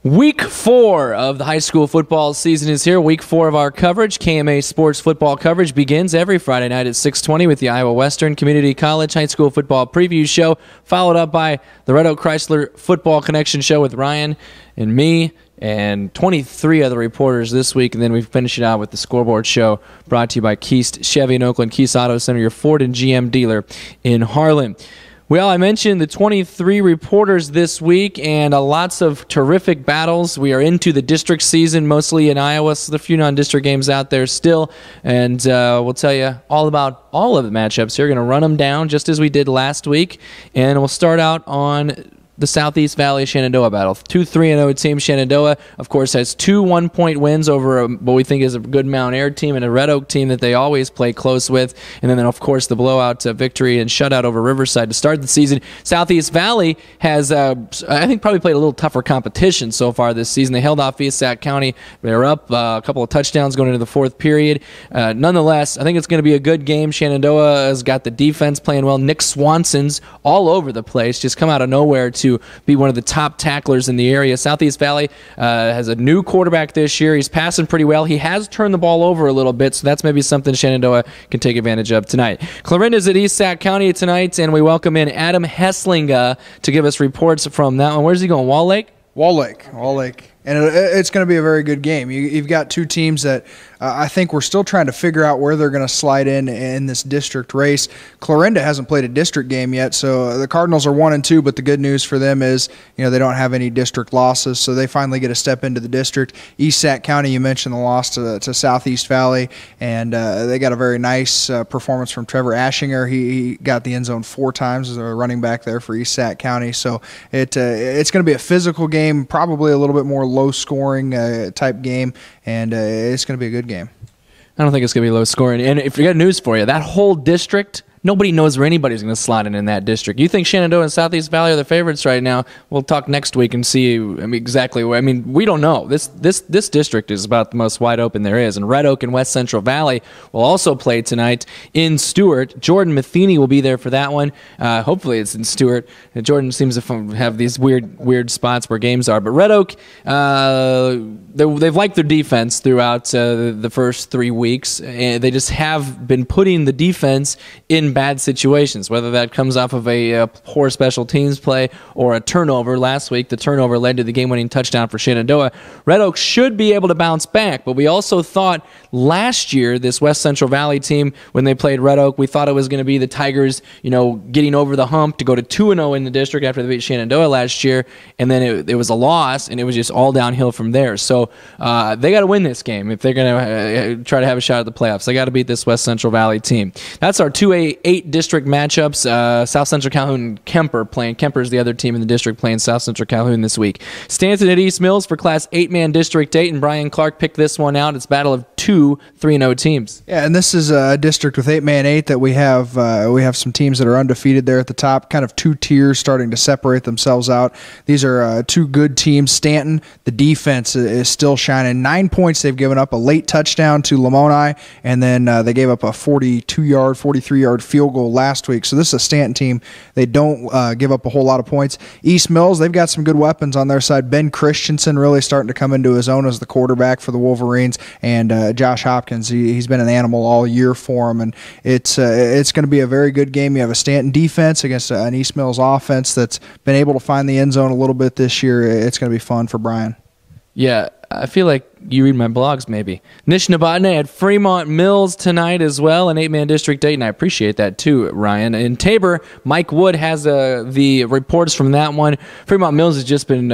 Week 4 of the high school football season is here. Week 4 of our coverage. KMA Sports football coverage begins every Friday night at 6:20 with the Iowa Western Community College High School Football Preview Show, followed up by the Red Oak Chrysler Football Connection Show with Ryan and me and 23 other reporters this week. And then we finish it out with the Scoreboard Show, brought to you by Keast Chevy in Oakland, Keast Auto Center, your Ford and GM dealer in Harlan. Well, I mentioned the 23 reporters this week and lots of terrific battles. We are into the district season, mostly in Iowa, so there's a few non-district games out there still. And we'll tell you all about all of the matchups here. We're going to run them down just as we did last week. And we'll start out on the Southeast Valley Shenandoah battle. 2 3-0 team. Shenandoah, of course, has 2 one-point wins over what we think is a good Mount Air team and a Red Oak team that they always play close with. And then, of course, the blowout victory and shutout over Riverside to start the season. Southeast Valley has, I think, probably played a little tougher competition so far this season. They held off East Sac County. They were up a couple of touchdowns going into the fourth period. Nonetheless, I think it's going to be a good game. Shenandoah has got the defense playing well. Nick Swanson's all over the place, just come out of nowhere to be one of the top tacklers in the area. Southeast Valley has a new quarterback this year. He's passing pretty well. He has turned the ball over a little bit, so that's maybe something Shenandoah can take advantage of tonight. Clarinda's at East Sac County tonight, and we welcome in Adam Hessling to give us reports from that one. Where's he going, Wall Lake? Wall Lake. And it's going to be a very good game. You've got two teams that I think we're still trying to figure out where they're going to slide in this district race. Clarinda hasn't played a district game yet, so the Cardinals are 1-2, but the good news for them is, they don't have any district losses, so they finally get a step into the district. East Sac County, you mentioned the loss to Southeast Valley, and they got a very nice performance from Trevor Ashinger. He got the end zone 4 times as a running back there for East Sac County, so it's going to be a physical game, probably a little bit more low-scoring type game, and it's going to be a good game. I don't think it's going to be low-scoring. And if we got news for you, that whole district, nobody knows where anybody's going to slot in that district. You think Shenandoah and Southeast Valley are the favorites right now? We'll talk next week and see exactly where. We don't know. This district is about the most wide open there is. And Red Oak and West Central Valley will also play tonight in Stewart. Jordan Matheny will be there for that one. Hopefully it's in Stewart. Jordan seems to have these weird spots where games are. But Red Oak, they've liked their defense throughout the first 3 weeks. And they just have been putting the defense in bad situations, whether that comes off of a poor special teams play or a turnover. Last week, the turnover led to the game-winning touchdown for Shenandoah. Red Oak should be able to bounce back, but we also thought last year, this West Central Valley team, when they played Red Oak, we thought it was going to be the Tigers, getting over the hump to go to 2-0 in the district after they beat Shenandoah last year, and then it was a loss, and it was just all downhill from there. So they got to win this game if they're going to try to have a shot at the playoffs. They got to beat this West Central Valley team. That's our 2A 8 district matchups. South Central Calhoun and Kemper playing. Kemper's the other team in the district playing South Central Calhoun this week. Stanton at East Mills for Class 8-man District 8, and Brian Clark picked this one out. It's a battle of 2 3-0 teams. Yeah, and this is a district with 8-man 8 that we have some teams that are undefeated there at the top, kind of 2 tiers starting to separate themselves out. These are 2 good teams. Stanton, the defense is still shining. 9 points they've given up, a late touchdown to Lamoni, and then they gave up a 42-yard, 43-yard field goal last week. So this is a Stanton team. They don't give up a whole lot of points. East Mills, they've got some good weapons on their side. Ben Christensen really starting to come into his own as the quarterback for the Wolverines, and Josh Hopkins, he's been an animal all year for him, and it's going to be a very good game. You have a Stanton defense against an East Mills offense that's been able to find the end zone a little bit this year. It's going to be fun for Brian. Yeah, I feel like you read my blogs maybe. Nishnabotna at Fremont Mills tonight as well, an 8-man District 8, and I appreciate that too, Ryan. In Tabor, Mike Wood has the reports from that one. Fremont Mills has just been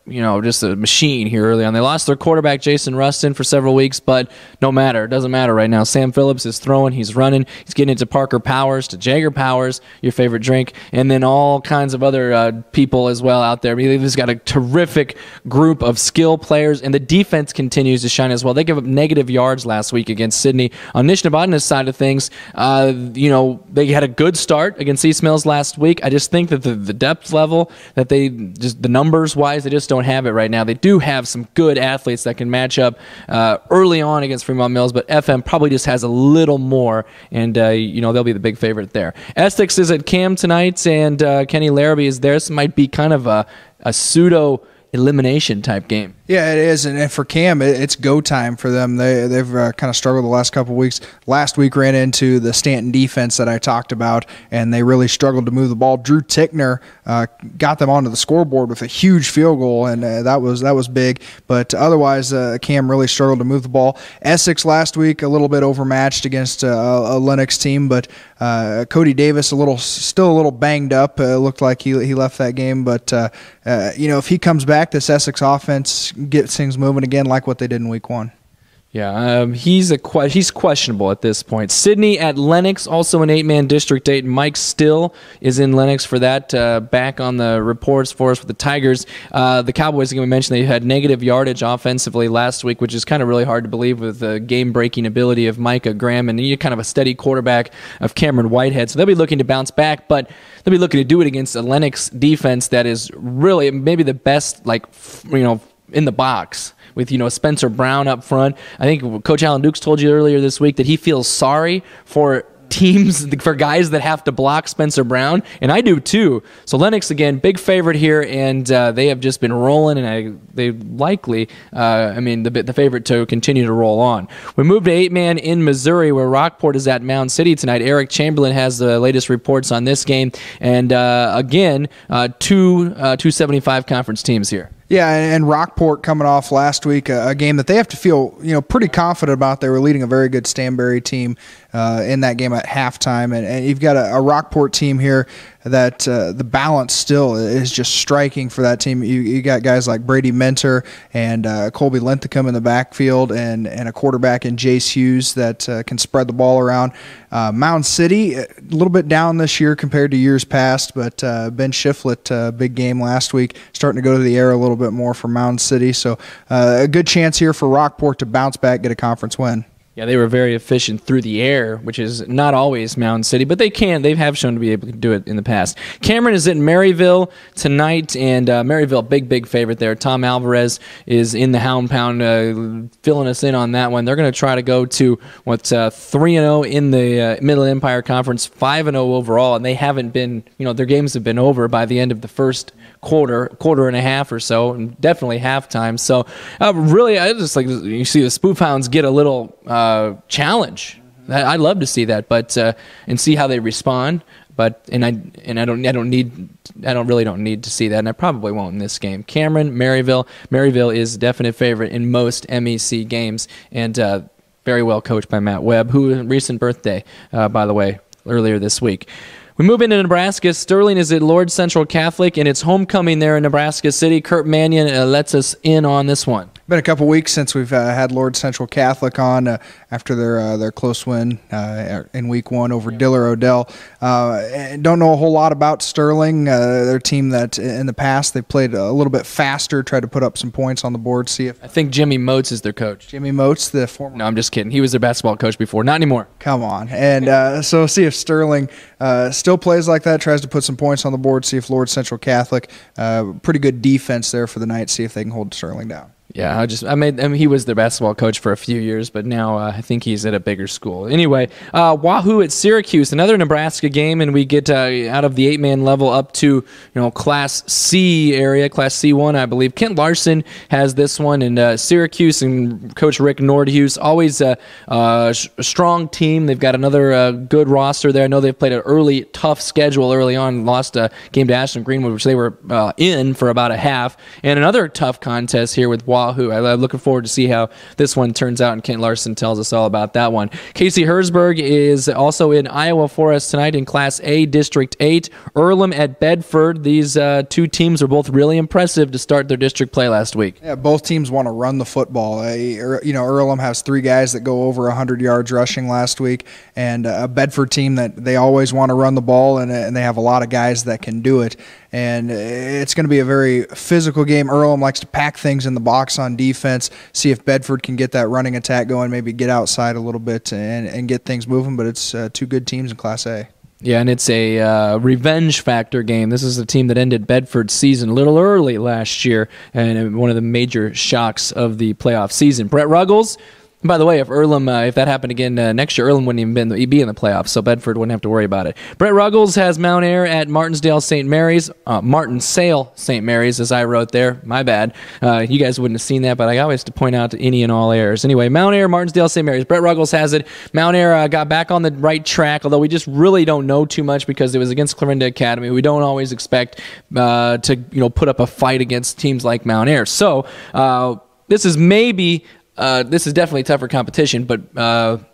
just a machine here early on. They lost their quarterback, Jason Rustin, for several weeks, but no matter. It doesn't matter right now. Sam Phillips is throwing. He's running. He's getting into Parker Powers, to Jagger Powers, your favorite drink, and then all kinds of other people as well out there. They've just got a terrific group of skill players, and the defense continues to shine as well. They gave up negative yards last week against Sidney. On Nishnabotna's side of things, they had a good start against East Mills last week. I just think that the depth level, that they just, the numbers-wise, they just don't have it right now. They do have some good athletes that can match up early on against Fremont Mills, but FM probably just has a little more, and they'll be the big favorite there. Essex is at Cam tonight, and Kenny Larrabee is there. This might be kind of a pseudo elimination type game. Yeah, it is, and for Cam, it's go time for them. They've kind of struggled the last couple of weeks. Last week ran into the Stanton defense that I talked about, and they really struggled to move the ball. Drew Tickner got them onto the scoreboard with a huge field goal, and that was big. But otherwise, Cam really struggled to move the ball. Essex last week a little bit overmatched against a Lennox team, but Cody Davis still a little banged up. Looked like he left that game, but if he comes back, this Essex offense gets things moving again, like what they did in week 1. Yeah, he's questionable at this point. Sydney at Lennox, also an 8-man District 8. Mike Still is in Lennox for that. Back on the reports for us with the Tigers. The Cowboys, again, we mentioned they had negative yardage offensively last week, which is kind of really hard to believe with the game-breaking ability of Micah Graham and kind of a steady quarterback of Cameron Whitehead. So they'll be looking to bounce back, but they'll be looking to do it against a Lennox defense that is really maybe the best, in the box, with Spencer Brown up front. I think Coach Alan Dukes told you earlier this week that he feels sorry for guys that have to block Spencer Brown, and I do too. So Lennox, again, big favorite here, and they have just been rolling, and they likely, the favorite to continue to roll on. We move to 8-man in Missouri, where Rockport is at Mound City tonight. Eric Chamberlain has the latest reports on this game, and again, two 275 conference teams here. Yeah, and Rockport coming off last week, a game that they have to feel pretty confident about. They were leading a very good Stanberry team in that game at halftime, and you've got a Rockport team here that the balance still is just striking for that team. You got guys like Brady Mentor and Colby Linthicum in the backfield, and a quarterback in Jace Hughes that can spread the ball around. Mound City, a little bit down this year compared to years past, but Ben Shiflett, big game last week, starting to go to the air a little bit more for Mound City. So a good chance here for Rockport to bounce back, get a conference win. Yeah, they were very efficient through the air, which is not always Mound City, but they have shown to be able to do it in the past. Cameron is at Maryville tonight, and Maryville, big favorite there. Tom Alvarez is in the Hound Pound, filling us in on that one. They're going to try to go to 3-0 in the Midland Empire Conference, 5-0 overall, and they haven't been, their games have been over by the end of the first quarter and a half or so, and definitely halftime. So really, I just like you see the Spoof Hounds get a little challenge. I'd love to see that, but and see how they respond. But I don't need to see that, and I probably won't in this game. Cameron, Maryville is a definite favorite in most MEC games, and very well coached by Matt Webb, who recent birthday, by the way, earlier this week. We move into Nebraska. Sterling is at Lord Central Catholic, and it's homecoming there in Nebraska City. Kurt Mannion lets us in on this one. Been a couple weeks since we've had Lord Central Catholic on after their close win in week 1 over Diller Odell. Don't know a whole lot about Sterling. Their team that in the past they played a little bit faster, tried to put up some points on the board. I think Jimmy Moats is their coach. Jimmy Moats, the former. No, I'm just kidding. He was their basketball coach before. Not anymore. Come on. And so see if Sterling still plays like that, tries to put some points on the board. See if Lord Central Catholic, pretty good defense there for the night. See if they can hold Sterling down. Yeah, he was their basketball coach for a few years, but now I think he's at a bigger school. Anyway, Wahoo at Syracuse, another Nebraska game, and we get out of the 8-man level up to Class C area, Class C1, I believe. Kent Larson has this one, and Syracuse and Coach Rick Nordhus, always a strong team. They've got another good roster there. I know they've played an early, tough schedule early on, lost a game to Ashland Greenwood, which they were in for about a half, and another tough contest here with Wahoo. I'm looking forward to see how this one turns out, and Kent Larson tells us all about that one. Casey Herzberg is also in Iowa for us tonight in Class A, District 8. Earlham at Bedford. These two teams are both really impressive to start their district play last week. Yeah, both teams want to run the football. Earlham has 3 guys that go over 100 yards rushing last week, and a Bedford team that they always want to run the ball, and they have a lot of guys that can do it. And it's going to be a very physical game. Earlham likes to pack things in the box on defense, see if Bedford can get that running attack going, maybe get outside a little bit and get things moving. But it's 2 good teams in Class A. Yeah, and it's a revenge factor game. This is a team that ended Bedford's season a little early last year, and one of the major shocks of the playoff season. Brett Ruggles, By the way, if Earlham, if that happened again next year, Earlham wouldn't even be in the playoffs, so Bedford wouldn't have to worry about it. Brett Ruggles has Mount Ayr at Martinsdale St. Mary's. Martinsale St. Mary's, as I wrote there. My bad. You guys wouldn't have seen that, but I always have to point out to any and all errors. Anyway, Mount Ayr, Martinsdale St. Mary's. Brett Ruggles has it. Mount Ayr got back on the right track, although we just really don't know too much because it was against Clarinda Academy. We don't always expect to put up a fight against teams like Mount Ayr. So this is definitely tougher competition, but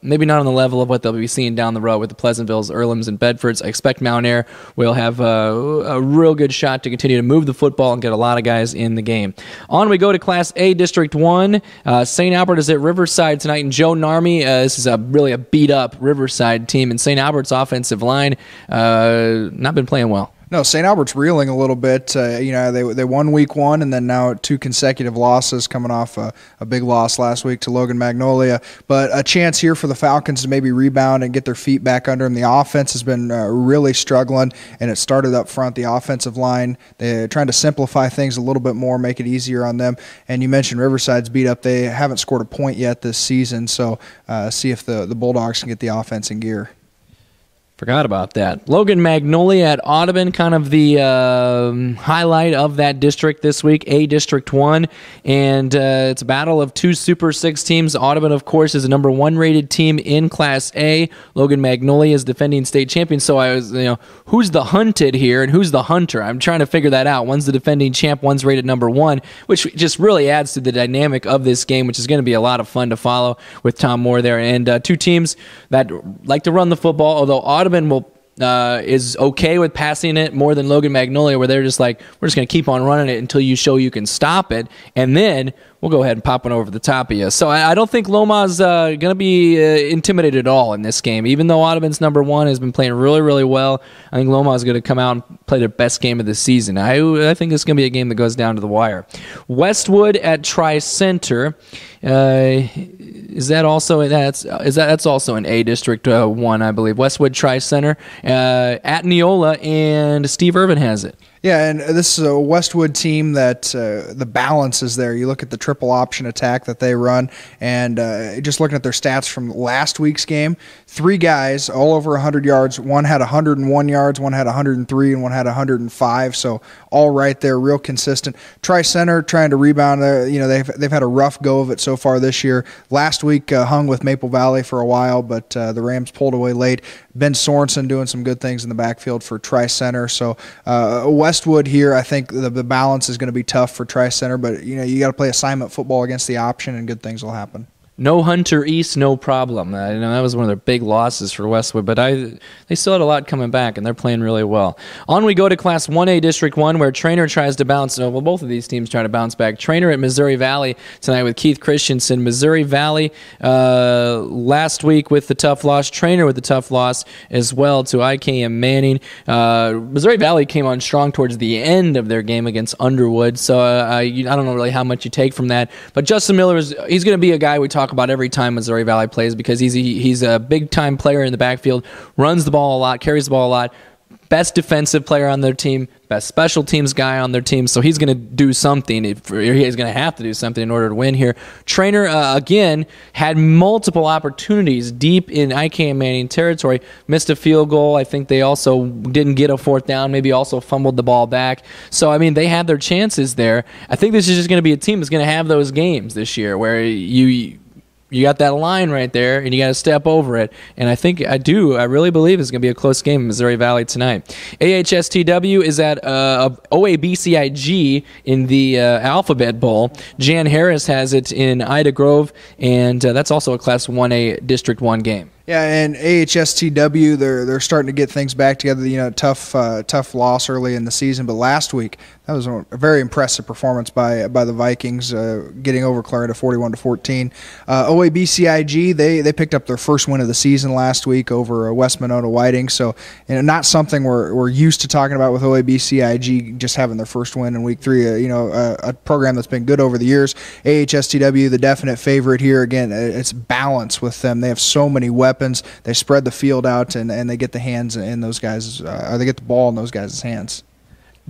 maybe not on the level of what they'll be seeing down the road with the Pleasantvilles, Earlhams, and Bedfords. I expect Mount Ayr will have a real good shot to continue to move the football and get a lot of guys in the game. On we go to Class A, District 1. St. Albert is at Riverside tonight, and Joe Narmy, this is really a beat-up Riverside team, and St. Albert's offensive line not been playing well. No, St. Albert's reeling a little bit. They won week 1 and then now 2 consecutive losses, coming off a big loss last week to Logan Magnolia. But a chance here for the Falcons to maybe rebound and get their feet back under them. The offense has been really struggling, and it started up front. The offensive line, they're trying to simplify things a little bit more, make it easier on them. And you mentioned Riverside's beat up. They haven't scored a point yet this season, so see if the Bulldogs can get the offense in gear. Forgot about that. Logan Magnolia at Audubon, kind of the highlight of that district this week, A District 1. And it's a battle of 2 Super 6 teams. Audubon, of course, is the number 1 rated team in Class A. Logan Magnolia is defending state champion. So I was, who's the hunted here and who's the hunter? I'm trying to figure that out. One's the defending champ, one's rated number 1, which just really adds to the dynamic of this game, which is going to be a lot of fun to follow with Tom Moore there. And 2 teams that like to run the football, although Audubon is okay with passing it more than Logan Magnolia, where they're just like, we're just going to keep on running it until you show you can stop it, and then we'll go ahead and pop one over the top of you. So I don't think Loma's going to be intimidated at all in this game. Even though Audubon's number 1 has been playing really, really well, I think Loma's going to come out and play their best game of the season. I think it's going to be a game that goes down to the wire. Westwood at Tri-Center. Is that also that's also an A District 1, I believe. Westwood Tri-Center at Neola, and Steve Irvin has it. Yeah, and this is a Westwood team that the balance is there. You look at the triple option attack that they run, and just looking at their stats from last week's game, 3 guys all over 100 yards. One had 101 yards, one had 103, and one had 105. So all right there, real consistent. Tri-Center trying to rebound. They've had a rough go of it so far this year. Last week hung with Maple Valley for a while, but the Rams pulled away late. Ben Sorensen doing some good things in the backfield for Tri-Center. So Westwood here, I think the balance is going to be tough for Tri-Center, but you got to play assignment football against the option, and good things will happen. No Hunter East, no problem. That was one of their big losses for Westwood, but they still had a lot coming back, and they're playing really well. On we go to Class 1A District 1, where Trainer tries to bounce. Well, both of these teams try to bounce back. Trainer at Missouri Valley tonight with Keith Christensen. Missouri Valley last week with the tough loss. Trainer with the tough loss as well to IKM Manning. Missouri Valley came on strong towards the end of their game against Underwood, so I don't know really how much you take from that. But Justin Miller, he's going to be a guy we talk about every time Missouri Valley plays, because he's a big-time player in the backfield, runs the ball a lot, carries the ball a lot, best defensive player on their team, best special teams guy on their team, so he's going to do something. He's going to have to do something in order to win here. Trainer, again, had multiple opportunities deep in IKM Manning territory, missed a field goal. I think they also didn't get a 4th down, maybe also fumbled the ball back. So, they had their chances there. I think this is just going to be a team that's going to have those games this year where you got that line right there, and you got to step over it. And I really believe it's going to be a close game in Missouri Valley tonight. AHSTW is at OABCIG in the Alphabet Bowl. Jan Harris has it in Ida Grove, and that's also a Class 1A District 1 game. Yeah, and AHSTW, they're starting to get things back together. Tough loss early in the season, but last week that was a very impressive performance by the Vikings, getting over Clarinda 41-14. OABCIG, they picked up their first win of the season last week over West Monona Whiting. So not something we're used to talking about with OABCIG just having their first win in week 3. A program that's been good over the years. AHSTW, the definite favorite here. Again, it's balance with them. They have so many weapons. They spread the field out, and they get the hands in those guys. They get the ball in those guys' hands.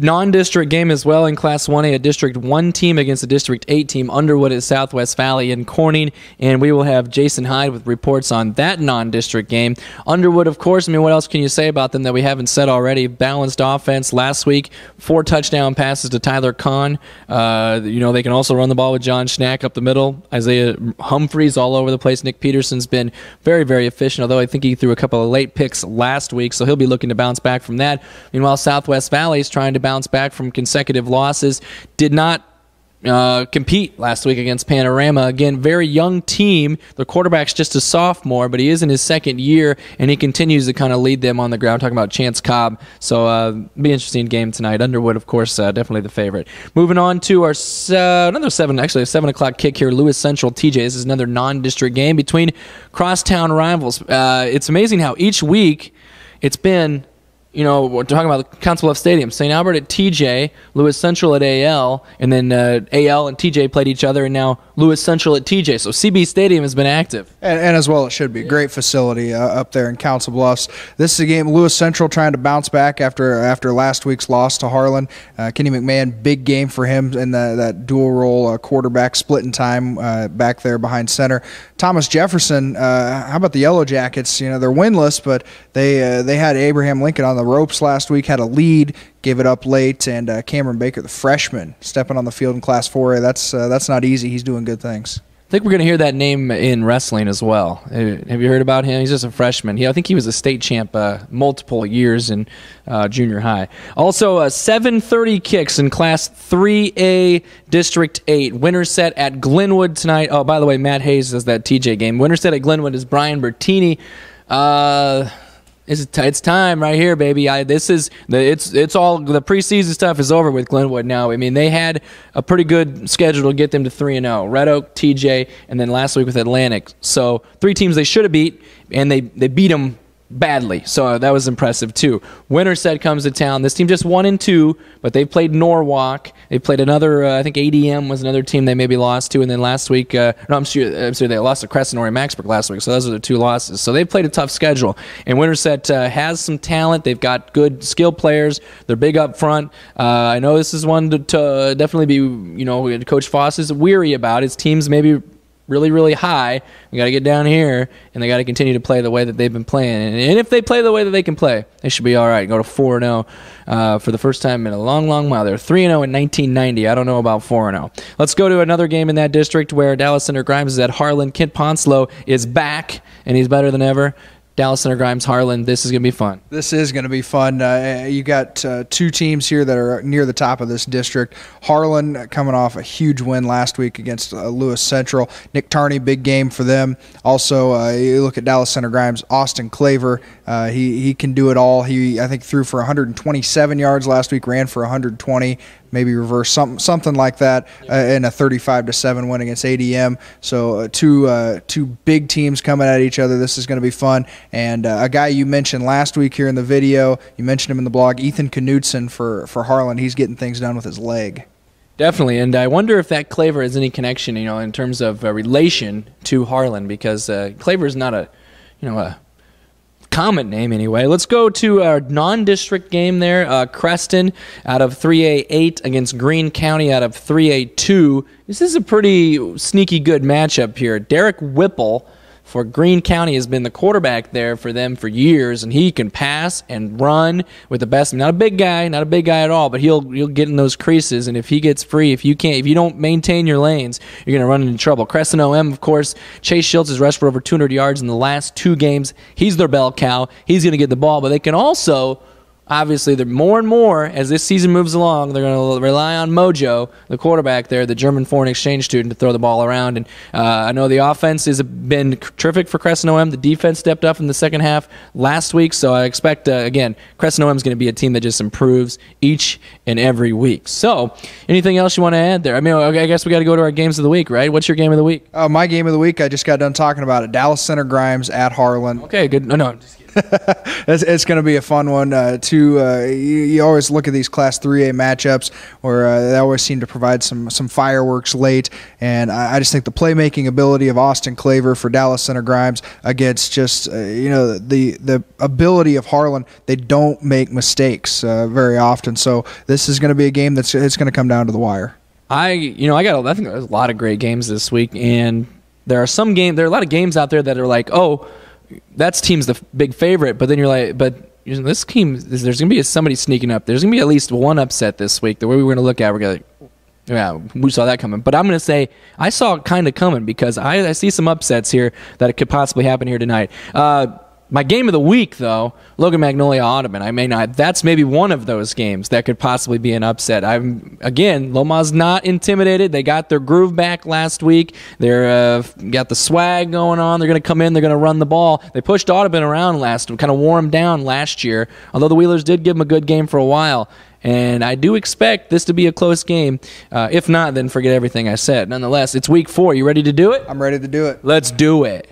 Non-district game as well in Class 1A, a District 1 team against a District 8 team, Underwood at Southwest Valley in Corning, and we will have Jason Hyde with reports on that non-district game. Underwood, of course, I mean, what else can you say about them that we haven't said already? Balanced offense last week, 4 touchdown passes to Tyler Kahn. They can also run the ball with John Schnack up the middle. Isaiah Humphreys all over the place. Nick Peterson's been very, very efficient, although I think he threw a couple of late picks last week, so he'll be looking to bounce back from that. Meanwhile, Southwest Valley is trying to bounce back from consecutive losses. Did not compete last week against Panorama. Again, very young team. Their quarterback's just a sophomore, but he is in his second year, and he continues to kind of lead them on the ground. Talking about Chance Cobb. So be an interesting game tonight. Underwood, of course, definitely the favorite. Moving on to our another 7 o'clock kick here. Lewis Central TJ. This is another non-district game between crosstown rivals. It's amazing how each week it's been, we're talking about Council Bluffs Stadium. St. Albert at TJ, Lewis Central at AL, and then AL and TJ played each other, and now Lewis Central at TJ. So CB Stadium has been active. And as well it should be. Great facility up there in Council Bluffs. This is a game, Lewis Central trying to bounce back after last week's loss to Harlan. Kenny McMahon, big game for him in that dual role quarterback splitting time back there behind center. Thomas Jefferson, how about the Yellow Jackets? They're winless, but they had Abraham Lincoln on the ropes last week, had a lead, gave it up late, and Cameron Baker, the freshman, stepping on the field in Class 4A. That's not easy. He's doing good things. I think we're going to hear that name in wrestling as well. Have you heard about him? He's just a freshman. I think he was a state champ multiple years in junior high. Also, 7:30 kicks in Class 3A District 8. Winterset at Glenwood tonight. Oh, by the way, Matt Hayes does that TJ game. Winterset at Glenwood is Brian Bertini. It's time right here, baby. It's all the preseason stuff is over with Glenwood now. I mean, they had a pretty good schedule to get them to 3-0. Red Oak, TJ, and then last week with Atlantic. So 3 teams they should have beat, and they beat them badly. So that was impressive too. Winterset comes to town. This team just 1-2, but they played Norwalk. They played another, I think ADM was another team they maybe lost to, and then last week, I'm sure they lost to Crescent or Maxburg last week. So those are the 2 losses. So they played a tough schedule. And Winterset has some talent. They've got good skill players. They're big up front. I know this is one to definitely be, Coach Foss is weary about. His team's maybe really, really high. We got to get down here, and they got to continue to play the way that they've been playing. And if they play the way that they can play, they should be all right. Go to 4-0 for the first time in a long, long while. They're 3-0 in 1990. I don't know about 4-0. Let's go to another game in that district where Dallas Center Grimes is at Harlan. Kent Ponslow is back, and he's better than ever. Dallas Center Grimes, Harlan. This is going to be fun. This is going to be fun. You got 2 teams here that are near the top of this district. Harlan coming off a huge win last week against Lewis Central. Nick Tarney, big game for them. Also, you look at Dallas Center Grimes, Austin Claver. He can do it all. I think threw for 127 yards last week, ran for 120. Maybe reverse something like that in a 35-7 win against ADM. So two big teams coming at each other. This is going to be fun. And a guy you mentioned last week here in the video, you mentioned him in the blog, Ethan Knudsen for Harlan. He's getting things done with his leg. Definitely, and I wonder if that Claver has any connection, in terms of relation to Harlan, because Claver is not a common name anyway. Let's go to our non-district game there. Creston out of 3A8 against Greene County out of 3A2. This is a pretty sneaky good matchup here. Derek Whipple for Greene County has been the quarterback there for them for years, and he can pass and run with the best. Not a big guy at all, but he'll get in those creases, and if he gets free, if you don't maintain your lanes, you're going to run into trouble. Crescent OM, of course, Chase Schultz has rushed for over 200 yards in the last 2 games. He's their bell cow. He's going to get the ball, but they can also, obviously, they're more and more, as this season moves along, they're going to rely on Mojo, the quarterback there, the German foreign exchange student, to throw the ball around. And I know the offense has been terrific for Crescent OM. The defense stepped up in the second half last week, so I expect, again, Crescent OM is going to be a team that just improves each and every week. So, anything else you want to add there? I mean, I guess we got to go to our games of the week, right? What's your game of the week? My game of the week, I just got done talking about it. Dallas Center Grimes at Harlan. Okay, good. No, I'm just kidding. It's going to be a fun one. You always look at these Class 3A matchups where they always seem to provide some fireworks late, and I just think the playmaking ability of Austin Claver for Dallas Center Grimes against just the ability of Harlan. They don't make mistakes very often, so this is going to be a game it's going to come down to the wire. I think there's a lot of great games this week, and there are a lot of games out there that are like, oh, that team's the big favorite, but then you're like, this team, there's going to be somebody sneaking up. There's going to be at least one upset this week. The way we're going to look at, we're going to, yeah, we saw that coming. But I'm going to say I saw it kind of coming because I see some upsets here that it could possibly happen here tonight. My game of the week, though, Logan Magnolia Audubon. That's maybe one of those games that could possibly be an upset. Loma's not intimidated. They got their groove back last week. They're got the swag going on. They're going to come in. They're going to run the ball. They pushed Audubon around kind of wore him down last year, although the Wheelers did give him a good game for a while. And I do expect this to be a close game. If not, then forget everything I said. Nonetheless, it's week 4. You ready to do it? I'm ready to do it. Let's do it.